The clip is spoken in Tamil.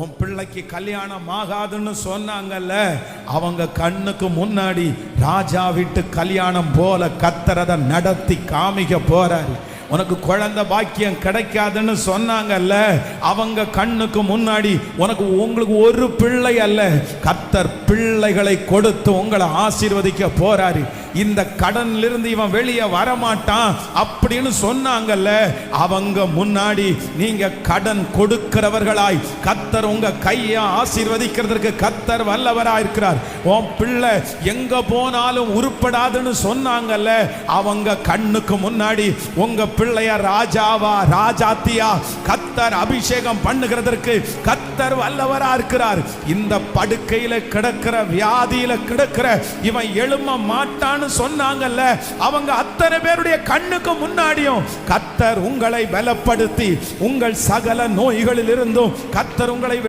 உன் பிள்ளைக்கு கல்யாணம் ஆகாதுன்னு சொன்னாங்கல்ல, அவங்க கண்ணுக்கு முன்னாடி ராஜா வீட்டு கல்யாணம் போல கர்த்தர் நடத்தி காமிக்க போறாரு. உனக்கு குழந்தை பாக்கியம் கிடைக்காதுன்னு சொன்னாங்கல்ல, அவங்க கண்ணுக்கு முன்னாடி உங்களுக்கு ஒரு பிள்ளை அல்ல, கர்த்தர் பிள்ளைகளை கொடுத்து உங்களை ஆசீர்வதிக்க போறாரு. இந்த கடன்ல இருந்து இவன் வெளியே வரமாட்டான் அப்படின்னு சொன்னாங்கல்ல, அவங்க முன்னாடி நீங்க கடன் கொடுக்கிறவர்களாய் கர்த்தர் உங்க கையை ஆசீர்வதிக்கிறதுக்கு கர்த்தர் வல்லவராய் இருக்கிறார். உன் பிள்ளை எங்க போனாலும் உருப்படாதுன்னு சொன்னாங்கல்ல, அவங்க கண்ணுக்கு முன்னாடி உங்க பிள்ளைய ராஜாவா ராஜாத்தியா கர்த்தர் அபிஷேகம் பண்ணுகிறதற்கு கர்த்தர் வல்லவரா இருக்கிறார். இந்த படுக்கையில கிடக்கிற வியாதியில கிடக்கிற இவன் எழும்ப மாட்டான்னு சொன்னாங்கல்ல, அவங்க அத்தனை பேருடைய கண்ணுக்கு முன்னாடியும் கர்த்தர் உங்களை பலப்படுத்தி உங்கள் சகல நோய்களில் இருந்தும் கர்த்தர் உங்களை